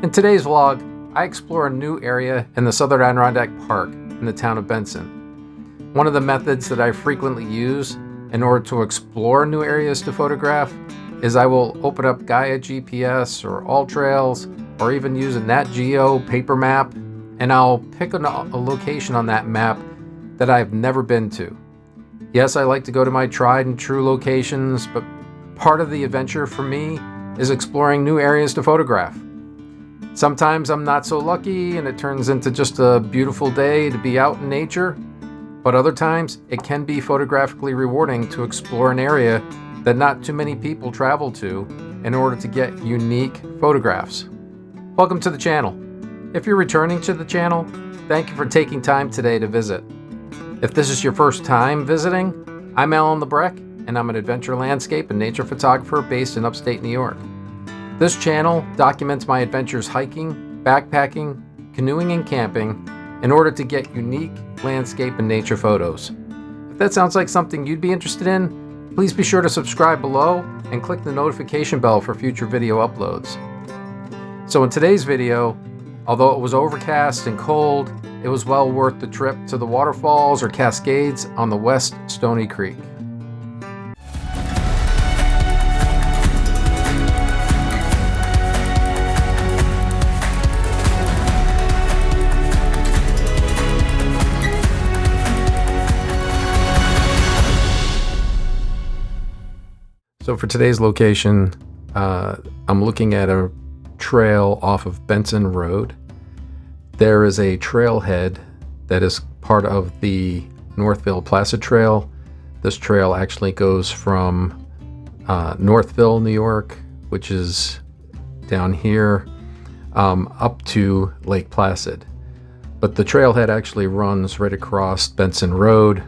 In today's vlog, I explore a new area in the Southern Adirondack Park in the town of Benson. One of the methods that I frequently use in order to explore new areas to photograph is I will open up Gaia GPS or AllTrails or even use a Nat Geo paper map, and I'll pick a location on that map that I've never been to. Yes, I like to go to my tried and true locations, but part of the adventure for me is exploring new areas to photograph. Sometimes I'm not so lucky and it turns into just a beautiful day to be out in nature, but other times it can be photographically rewarding to explore an area that not too many people travel to in order to get unique photographs. Welcome to the channel. If you're returning to the channel, thank you for taking time today to visit. If this is your first time visiting, I'm Alan Lebrecht, and I'm an adventure landscape and nature photographer based in upstate New York. This channel documents my adventures hiking, backpacking, canoeing, and camping in order to get unique landscape and nature photos. If that sounds like something you'd be interested in, please be sure to subscribe below and click the notification bell for future video uploads. So in today's video, although it was overcast and cold, it was well worth the trip to the waterfalls or cascades on the West Stony Creek. So for today's location, I'm looking at a trail off of Benson Road. There is a trailhead that is part of the Northville Placid Trail. This trail actually goes from Northville, New York, which is down here, up to Lake Placid. But the trailhead actually runs right across Benson Road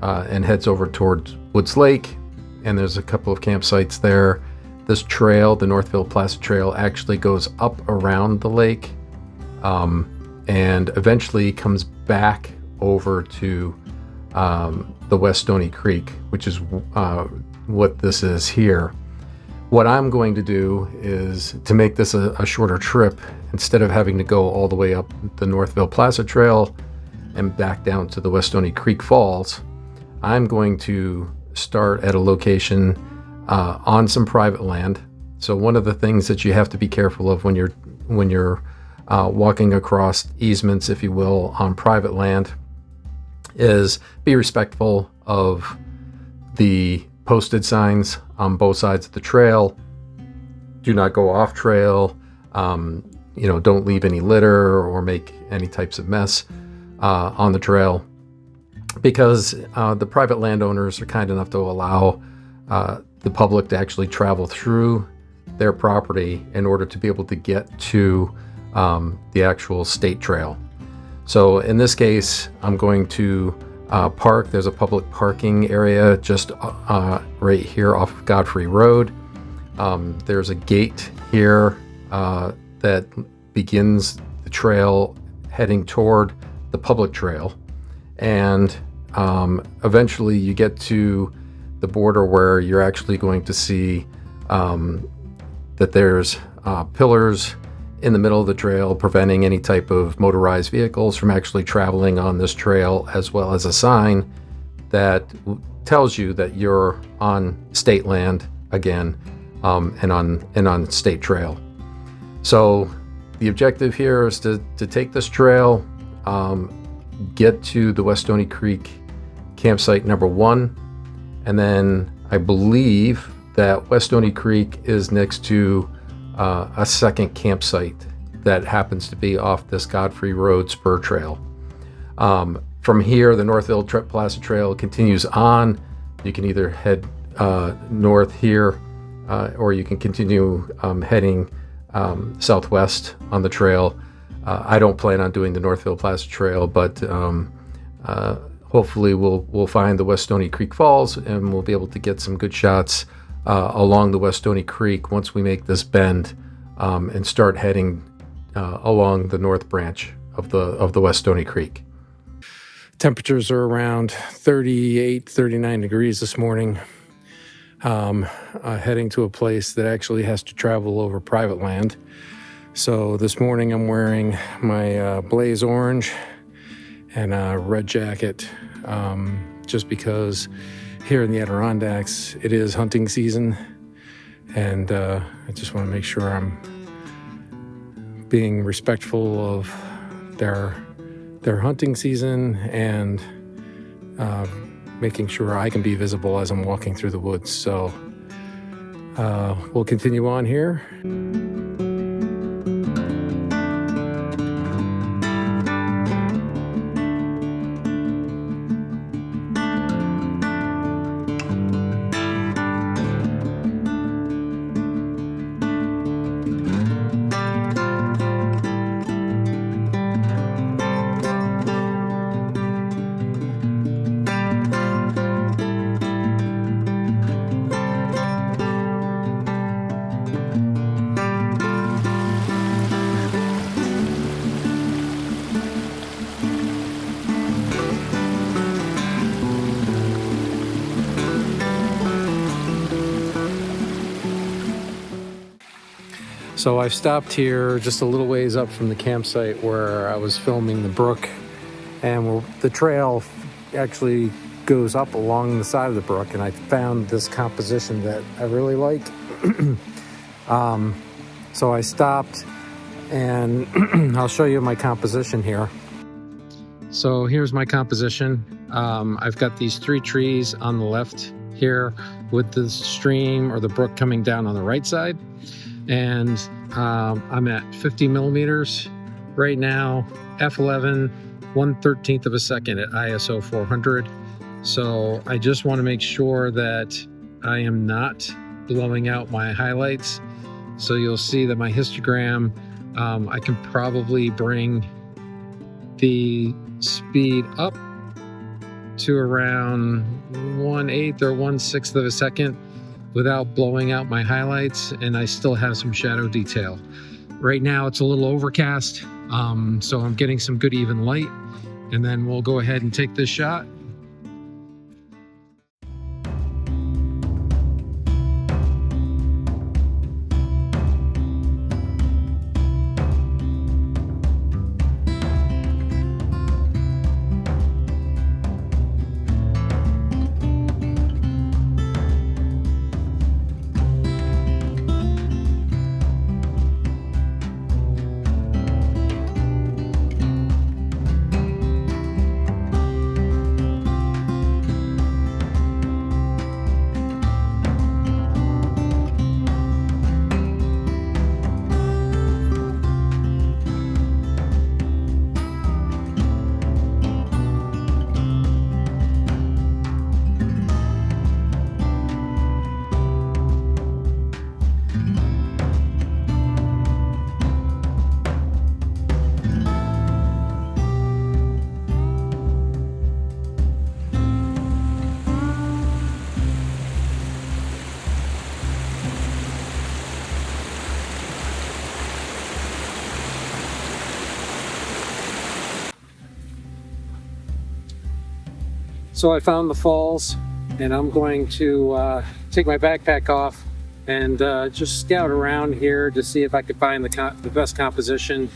and heads over towards Woods Lake. And there's a couple of campsites there. This trail, the Northville Placid Trail, actually goes up around the lake and eventually comes back over to the West Stony Creek, which is what this is here. What I'm going to do is to make this a shorter trip. Instead of having to go all the way up the Northville Placid Trail and back down to the West Stony Creek Falls, I'm going to start at a location on some private land. So one of the things that you have to be careful of when you're walking across easements, if you will, on private land is be respectful of the posted signs on both sides of the trail. Do not go off trail. Don't leave any litter or make any types of mess on the trail, because the private landowners are kind enough to allow the public to actually travel through their property in order to be able to get to the actual state trail. So in this case, I'm going to park. There's a public parking area just right here off of Godfrey Road. There's a gate here that begins the trail heading toward the public trail. And eventually you get to the border where you're actually going to see that there's pillars in the middle of the trail preventing any type of motorized vehicles from actually traveling on this trail, as well as a sign that tells you that you're on state land again, and on state trail. So the objective here is to take this trail, get to the West Stony Creek campsite number 1, and then I believe that West Stony Creek is next to a second campsite that happens to be off this Godfrey Road spur trail. From here, the Northville Placid Trail continues on. You can either head north here, or you can continue heading southwest on the trail. I don't plan on doing the Northville Placid Trail, but hopefully we'll find the West Stony Creek Falls, and we'll be able to get some good shots along the West Stony Creek once we make this bend and start heading along the north branch of the West Stony Creek. Temperatures are around 38, 39 degrees this morning. Heading to a place that actually has to travel over private land. So this morning I'm wearing my blaze orange and a red jacket, just because here in the Adirondacks it is hunting season, and I just want to make sure I'm being respectful of their hunting season and making sure I can be visible as I'm walking through the woods. So we'll continue on here. So I've stopped here just a little ways up from the campsite where I was filming the brook, and the trail actually goes up along the side of the brook, and I found this composition that I really like. So I stopped, and I'll show you my composition here. So here's my composition. I've got these 3 trees on the left here with the stream or the brook coming down on the right side. And I'm at 50 millimeters right now, f11, 1/13 of a second at ISO 400. So I just want to make sure that I am not blowing out my highlights. So you'll see that my histogram, I can probably bring the speed up to around 1/8 or 1/6 of a second without blowing out my highlights, and I still have some shadow detail. Right now it's a little overcast, so I'm getting some good even light, and then we'll go ahead and take this shot. So I found the falls, and I'm going to take my backpack off and just scout around here to see if I could find the best composition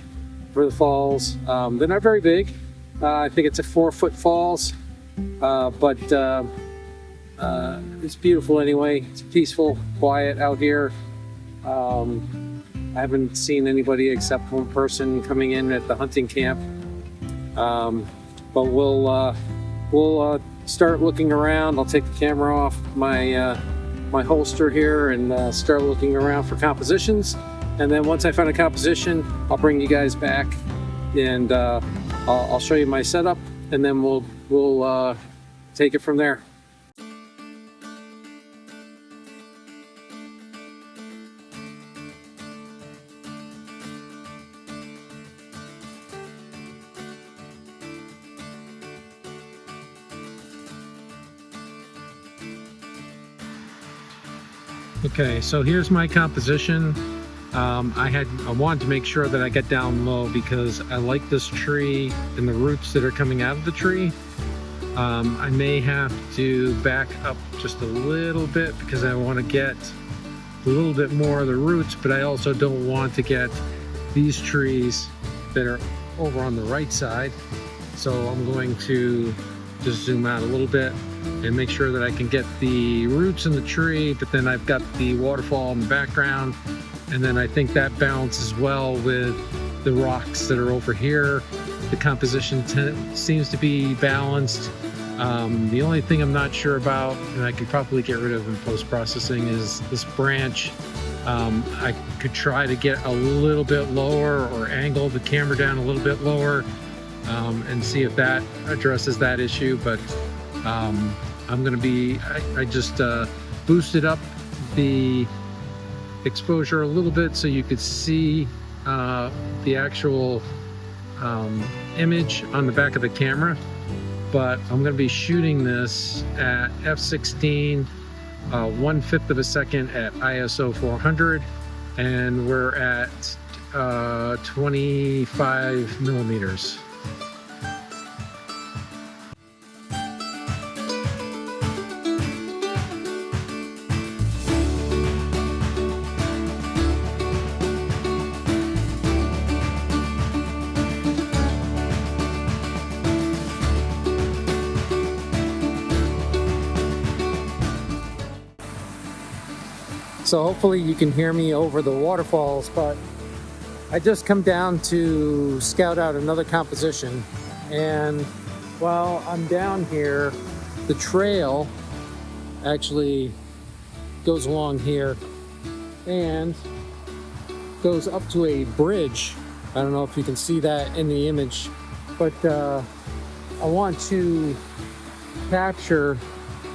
for the falls. They're not very big. I think it's a 4-foot falls, but it's beautiful anyway. It's peaceful, quiet out here. I haven't seen anybody except one person coming in at the hunting camp, but we'll start looking around. I'll take the camera off my my holster here and start looking around for compositions. And then once I find a composition, I'll bring you guys back, and I'll show you my setup, and then we'll take it from there. Okay, so here's my composition. I wanted to make sure that I get down low because I like this tree and the roots that are coming out of the tree. I may have to back up just a little bit because I want to get a little bit more of the roots, but I also don't want to get these trees that are over on the right side. So I'm going to just zoom out a little bit and make sure that I can get the roots in the tree, but then I've got the waterfall in the background. And then I think that balances well with the rocks that are over here. The composition seems to be balanced. The only thing I'm not sure about, and I could probably get rid of in post-processing, is this branch. I could try to get a little bit lower or angle the camera down a little bit lower and see if that addresses that issue. But I'm gonna be, I just boosted up the exposure a little bit so you could see the actual image on the back of the camera. But I'm going to be shooting this at f/16, 1/5 of a second at ISO 400, and we're at 25 millimeters. So hopefully you can hear me over the waterfalls, but I just come down to scout out another composition. And while I'm down here, the trail actually goes along here and goes up to a bridge. I don't know if you can see that in the image, but I want to capture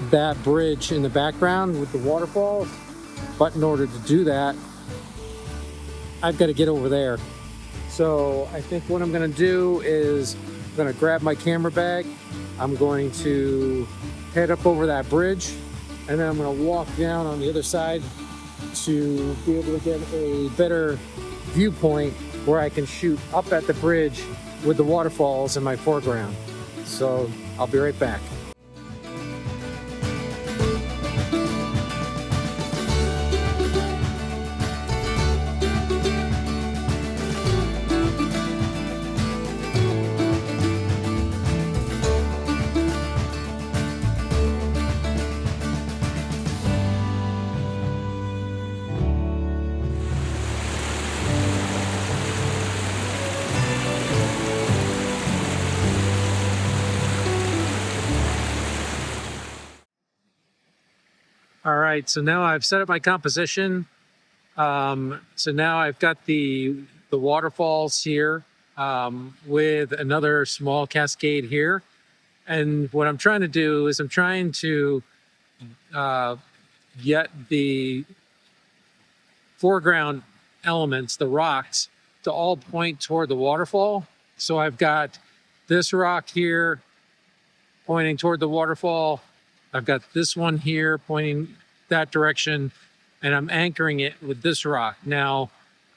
that bridge in the background with the waterfalls. But in order to do that, I've got to get over there. So I think what I'm going to do is I'm going to grab my camera bag. I'm going to head up over that bridge, and then I'm going to walk down on the other side to be able to get a better viewpoint where I can shoot up at the bridge with the waterfalls in my foreground. So I'll be right back. All right, so now I've set up my composition. So now I've got the waterfalls here with another small cascade here. And what I'm trying to do is I'm trying to get the foreground elements, the rocks, to all point toward the waterfall. So I've got this rock here pointing toward the waterfall. I've got this one here pointing that direction, and I'm anchoring it with this rock. Now,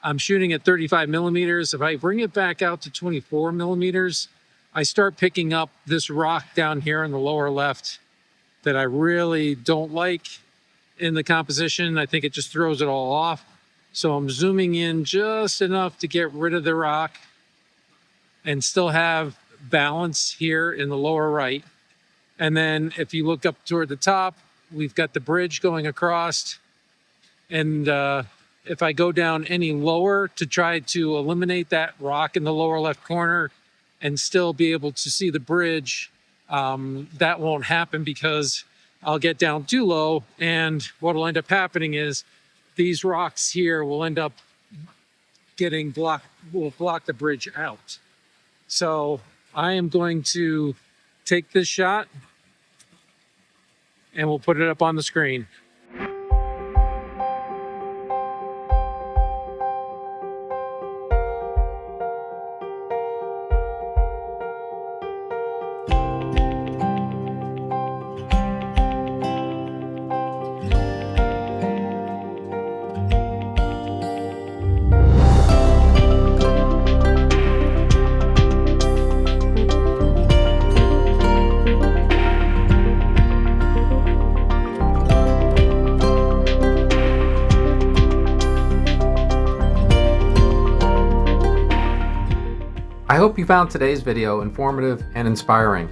I'm shooting at 35 millimeters. If I bring it back out to 24 millimeters, I start picking up this rock down here in the lower left that I really don't like in the composition. I think it just throws it all off. So I'm zooming in just enough to get rid of the rock and still have balance here in the lower right. And then if you look up toward the top, we've got the bridge going across. And if I go down any lower to try to eliminate that rock in the lower left corner and still be able to see the bridge, that won't happen because I'll get down too low. And what will end up happening is these rocks here will end up getting blocked, will block the bridge out. So I am going to take this shot and we'll put it up on the screen. I hope you found today's video informative and inspiring.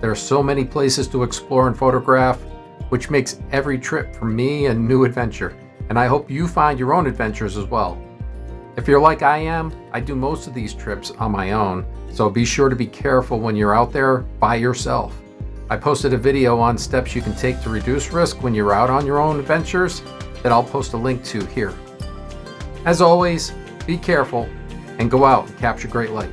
There are so many places to explore and photograph, which makes every trip for me a new adventure, and I hope you find your own adventures as well. If you're like I am, I do most of these trips on my own, so be sure to be careful when you're out there by yourself. I posted a video on steps you can take to reduce risk when you're out on your own adventures that I'll post a link to here. As always, be careful and go out and capture great light.